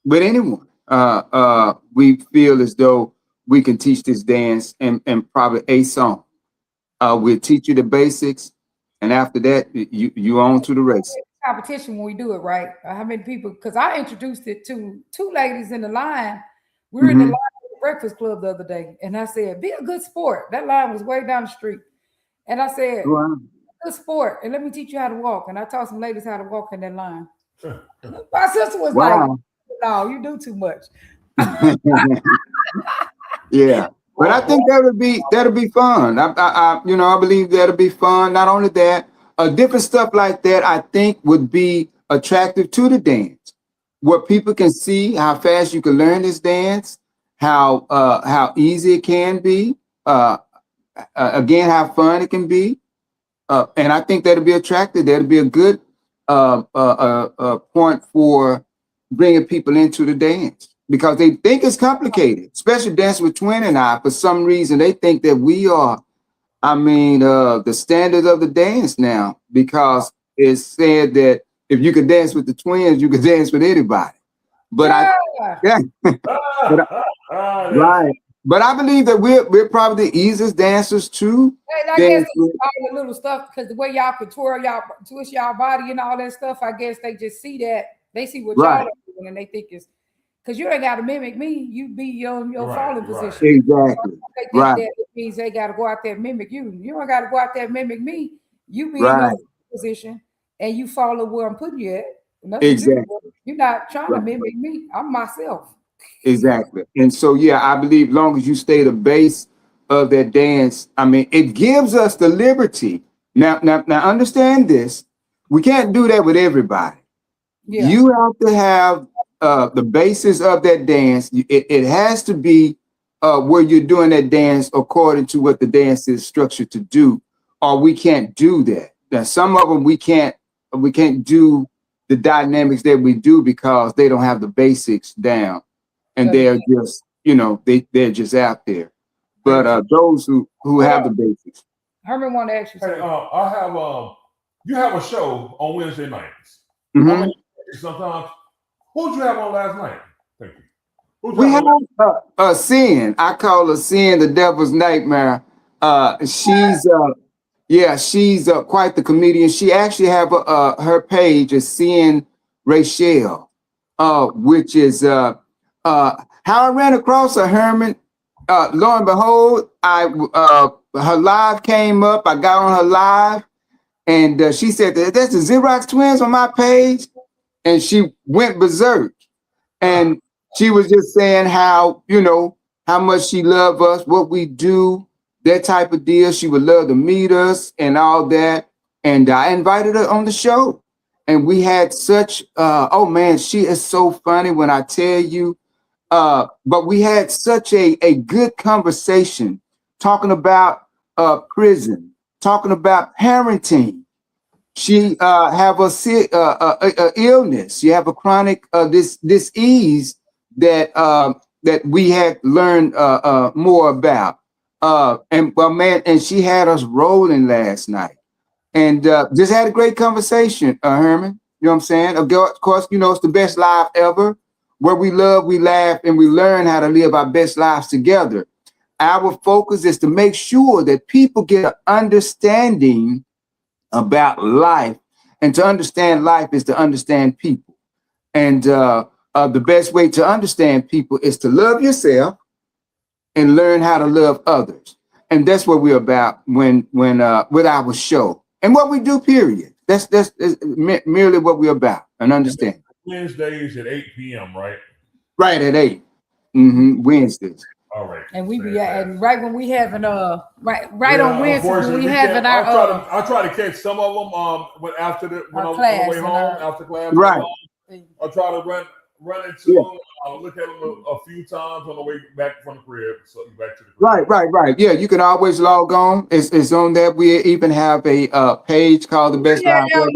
Speaker 3: with anyone, we feel as though we can teach this dance and probably a song. We'll teach you the basics, and after that, you on to the race.
Speaker 2: Competition when we do it, right? How many people? Because I introduced it to 2 ladies in the line. We were in the line at the Breakfast Club the other day, and I said, "Be a good sport." That line was way down the street, and I said, "Good sport," and let me teach you how to walk. And I taught some ladies how to walk in that line. My sister was like, "No, you do too much."
Speaker 3: Yeah, but I think that'll be fun. I believe that'll be fun. Not only that, different stuff like that, I think would be attractive to the dance, where people can see how fast you can learn this dance, how easy it can be, again, how fun it can be. And I think that'll be attractive. That'll be a good point for bringing people into the dance, because they think it's complicated, especially Dancing with Twin and I. For some reason, they think that we are, the standard of the dance now, because it's said that if you could dance with the twins, you could dance with anybody. But right. But I believe that we're probably the easiest dancers too.
Speaker 2: And I guess all the little stuff, because the way y'all could twist y'all body and all that stuff, I guess they just see that. They see what y'all are doing and they think it's, because you ain't got to mimic me. You be your falling position.
Speaker 3: Exactly.
Speaker 2: They think that it means they got to go out there and mimic you. You don't got to go out there and mimic me. You be in your position and you follow where I'm putting you at. Exactly. You're not trying to mimic me. I'm myself.
Speaker 3: Exactly. And so, yeah, I believe long as you stay the base of that dance, it gives us the liberty. Now, understand this. We can't do that with everybody. Yeah. You have to have the basis of that dance. It has to be where you're doing that dance according to what the dance is structured to do, or we can't do that. Now, some of them we can't do the dynamics that we do because they don't have the basics down. And they're just, they're just out there. But those who have the basics.
Speaker 2: Herman want to ask you something.
Speaker 1: I have you have a show on Wednesday nights.
Speaker 3: Mm-hmm.
Speaker 1: Sometimes. Who'd you have on last night? Thank you.
Speaker 3: We have Sin. I call her Sin, the Devil's Nightmare. She's quite the comedian. She actually have her page is Sin Rachel, which is how I ran across her, Herman. Lo and behold, her live came up. I got on her live, and she said, "That's the Xerox Twins on my page," and she went berserk. And she was just saying how much she loved us, what we do, that type of deal. She would love to meet us and all that. And I invited her on the show, and we had such. Oh man, she is so funny when I tell you. But we had such a good conversation talking about prison, talking about parenting. She have a illness. She have a chronic disease that we had learned more about. And she had us rolling last night, and just had a great conversation, Herman. You know what I'm saying? Of course, it's the best live ever. Where we love, we laugh, and we learn how to live our best lives together. Our focus is to make sure that people get an understanding about life. And to understand life is to understand people. And the best way to understand people is to love yourself and learn how to love others. And that's what we're about when with our show. And what we do, period. That's merely what we're about, and understand.
Speaker 1: Wednesdays at 8 p.m., right?
Speaker 3: Right at 8. Mm-hmm. Wednesdays.
Speaker 1: All right.
Speaker 2: And we be and right when we having right on Wednesday when we having our
Speaker 1: I try to catch some of them when I'm on the way home after class.
Speaker 3: Right.
Speaker 1: I try to run into them. I'll look at them a few times on the way back from the crib. So back to the crib.
Speaker 3: Right. Yeah, you can always log on. It's on there. We even have a page called the Best Live Ever.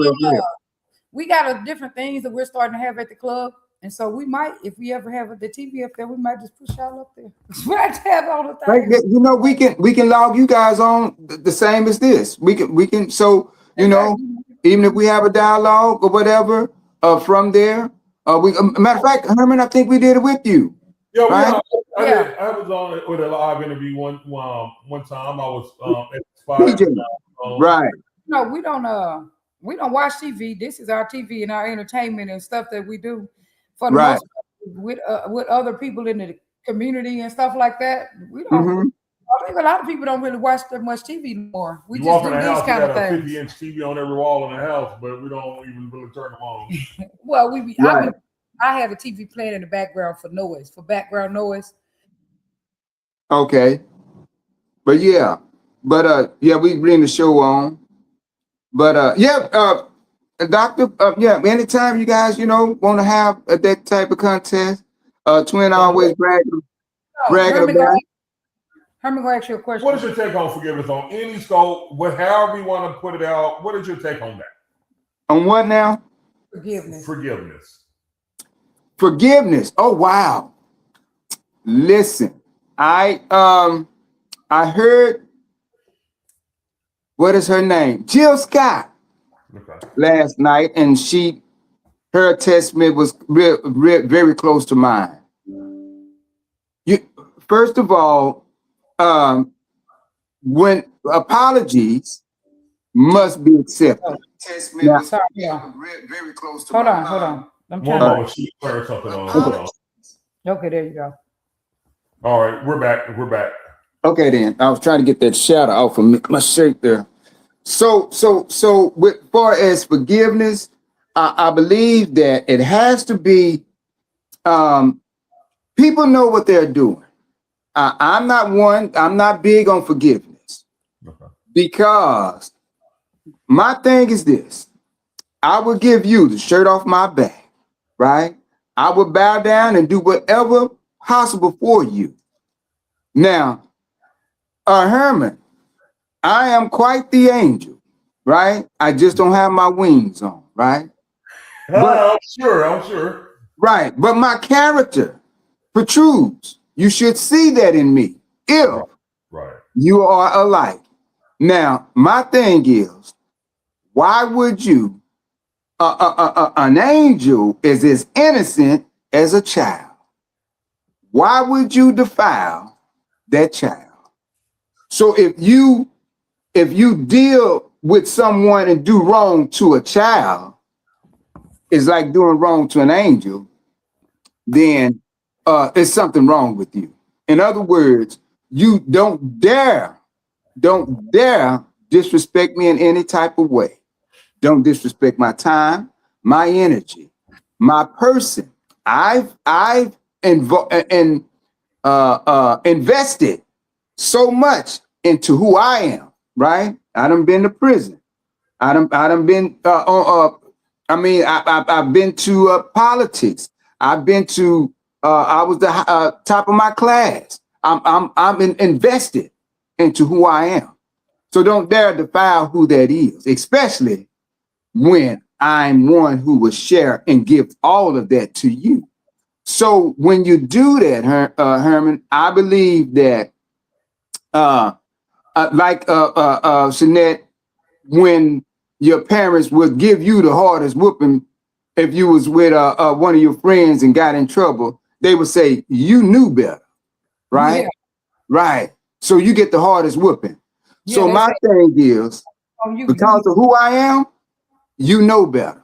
Speaker 2: We got different things that we're starting to have at the club. And so we might, if we ever have the TV up there, we might just push y'all up there. We have to have all the things.
Speaker 3: We can log you guys on the same as this. We can. So even if we have a dialogue or whatever from there, matter of fact, Herman, I think we did it with you.
Speaker 1: Yeah,
Speaker 3: right?
Speaker 1: I was on it with a live interview one time. I was at Spot.
Speaker 3: Right.
Speaker 2: No, we don't watch TV. This is our TV and our entertainment and stuff that we do for the most part, with other people in the community and stuff like that. We don't. Mm-hmm. I think a lot of people don't really watch that much TV anymore. We just do these kind of things.
Speaker 1: 50-inch TV on every wall in the house, but we don't even really turn them on.
Speaker 2: Well, I had a TV playing in the background for background noise.
Speaker 3: Okay, but we bring the show on. But yeah, doctor, yeah, anytime you guys, want to have that type of contest, Twin always bragging about it.
Speaker 2: Herman, gonna ask you a question.
Speaker 1: What is your take on forgiveness on any scope, however you want to put it out? What is your take on that?
Speaker 3: On what now?
Speaker 2: Forgiveness.
Speaker 3: Forgiveness. Oh wow. Listen, I heard, what is her name? Jill Scott.
Speaker 1: Okay.
Speaker 3: Last night, and her testament was very close to mine. First of all, when apologies must be accepted. Testament
Speaker 2: Yeah.
Speaker 3: was
Speaker 2: Sorry, yeah.
Speaker 3: very close to
Speaker 2: Hold
Speaker 3: mine.
Speaker 2: on. I'm
Speaker 1: One
Speaker 2: trying
Speaker 1: moment, she turned something on. Hold on.
Speaker 2: Okay, there you go.
Speaker 1: All right, we're back.
Speaker 3: Okay, then I was trying to get that shadow off of my shirt there. So with far as forgiveness, I believe that it has to be. People know what they're doing. I'm not big on forgiveness,
Speaker 1: Okay.
Speaker 3: because my thing is this: I will give you the shirt off my back, right? I will bow down and do whatever possible for you. Now, Herman, I am quite the angel, right? I just don't have my wings on, right?
Speaker 1: I'm sure.
Speaker 3: Right, but my character protrudes. You should see that in me if
Speaker 1: Right.
Speaker 3: you are alike. Now, my thing is, why would you? An angel is as innocent as a child. Why would you defile that child? So if you deal with someone and do wrong to a child, it's like doing wrong to an angel, then there's something wrong with you. In other words, you don't dare disrespect me in any type of way. Don't disrespect my time, my energy, my person. I've invested so much into who I am, right? I done been to prison. I done been I've been to politics. I've been to I was the top of my class. I'm invested into who I am. So don't dare defile who that is, especially when I'm one who will share and give all of that to you. So when you do that, Herman, I believe that Shanette, when your parents would give you the hardest whooping, if you was with one of your friends and got in trouble, they would say, you knew better, right?
Speaker 2: Yeah.
Speaker 3: Right. So you get the hardest whooping.
Speaker 2: Yeah,
Speaker 3: So my thing is, because of who I am, you know better.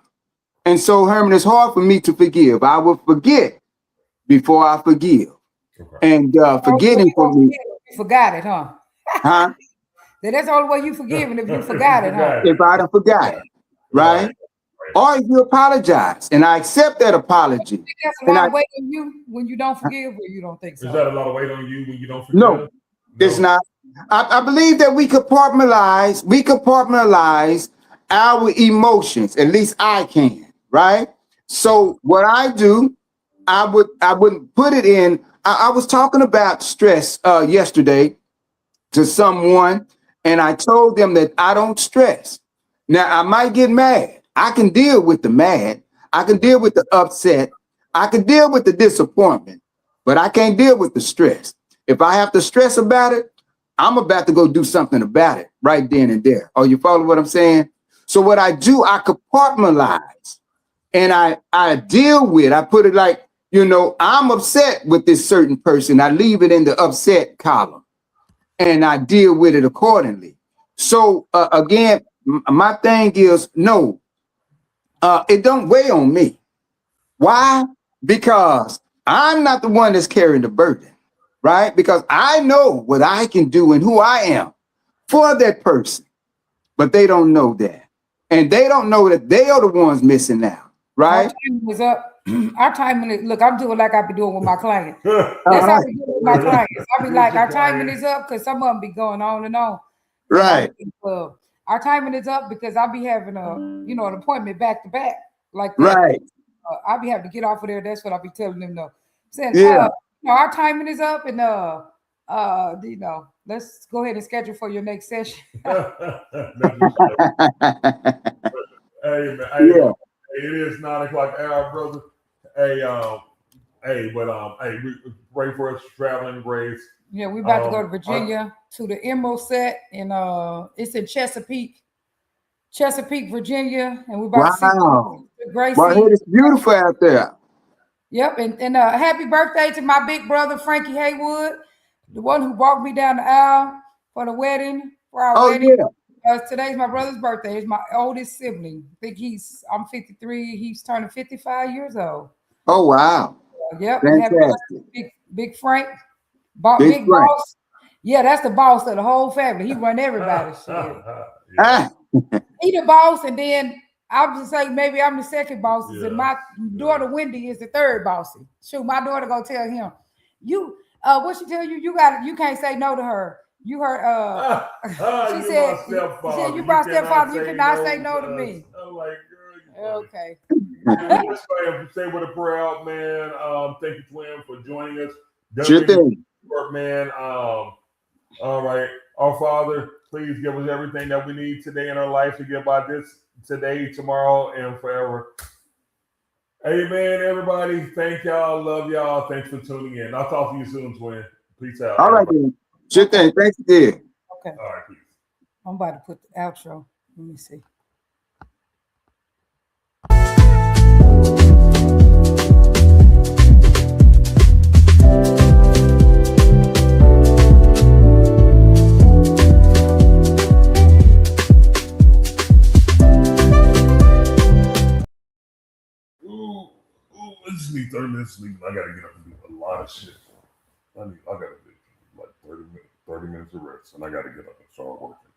Speaker 3: And so, Herman, it's hard for me to forgive. I will forget before I forgive. Okay. And forgetting for me.
Speaker 2: You forgot it, huh?
Speaker 3: Huh?
Speaker 2: That's the only way you forgiving, if you forgot it, huh?
Speaker 3: If I done forgot it, right? Or if you apologize and I accept that apology.
Speaker 2: That's a lot of weight on you when you don't forgive, or you don't think so?
Speaker 1: Is that a lot of weight on you when you don't forgive?
Speaker 3: No, it's not. I believe that we compartmentalize our emotions. At least I can, right? So what I do, I wouldn't put it in. I was talking about stress yesterday to someone, and I told them that I don't stress. Now I might get mad. I can deal with the mad. I can deal with the upset. I can deal with the disappointment, but I can't deal with the stress. If I have to stress about it, I'm about to go do something about it right then and there. Oh, you follow what I'm saying? So what I do, I compartmentalize and I deal with, I put it like, I'm upset with this certain person. I leave it in the upset column and I deal with it accordingly. So again, my thing is, no, it don't weigh on me. Why? Because I'm not the one that's carrying the burden, right? Because I know what I can do and who I am for that person, but they don't know that. And they don't know that they are the ones missing out, right?
Speaker 2: Our time was up. Our timing is, look, I'm doing like I be doing with my clients. That's how we do with my clients. I be like, our timing is up because some of them be going on and on.
Speaker 3: Right.
Speaker 2: our timing is up because I'll be having an appointment back to back like that.
Speaker 3: Right.
Speaker 2: I'll be having to get off of there. That's what I'll be telling them though. Saying,
Speaker 3: Yeah.
Speaker 2: our timing is up, and let's go ahead and schedule for your next session.
Speaker 1: Hey, man,
Speaker 3: Yeah.
Speaker 1: it is 9 o'clock hour, brother. Hey, we pray for us traveling grace.
Speaker 2: Yeah, we're about to go to Virginia to the Emerald Set, and it's in Chesapeake, Virginia, and we're about
Speaker 3: Wow.
Speaker 2: to see Gracie.
Speaker 3: Well, it is beautiful out there.
Speaker 2: Yep, and happy birthday to my big brother Frankie Haywood, the one who walked me down the aisle for the wedding, for our wedding.
Speaker 3: Yeah.
Speaker 2: Today's my brother's birthday. He's my oldest sibling. I think I'm 53. He's turning 55 years old.
Speaker 3: Oh, wow.
Speaker 2: Yep.
Speaker 3: Fantastic.
Speaker 2: Big Frank.
Speaker 3: Big
Speaker 2: Frank. Boss. Yeah, that's the boss of the whole family. He run everybody's shit.
Speaker 3: Ah.
Speaker 2: He the boss, and then I'll just say maybe I'm the second boss, and my daughter Wendy is the third bossy. Shoot, my daughter gonna tell him, what she tell you? You can't say no to her. You heard she said you my stepfather, you cannot say no to me.
Speaker 1: I'm like, girl,
Speaker 2: okay.
Speaker 1: Let's say with a prayer out, man. Thank you, Twin, for joining us.
Speaker 3: Sure thing.
Speaker 1: Man. All right. Our Father, please give us everything that we need today in our life to get by this today, tomorrow, and forever. Amen, everybody. Thank y'all. Love y'all. Thanks for tuning in. I'll talk to you soon, Twin. Peace out.
Speaker 3: All right, then. Sure thing. Thanks again.
Speaker 2: Okay.
Speaker 1: All right, peace.
Speaker 2: I'm about to put the outro. Let me see.
Speaker 1: Let's just need 30 minutes sleep. I gotta get up and do a lot of shit. I gotta do like 30 minutes of rest, and I gotta get up and start working.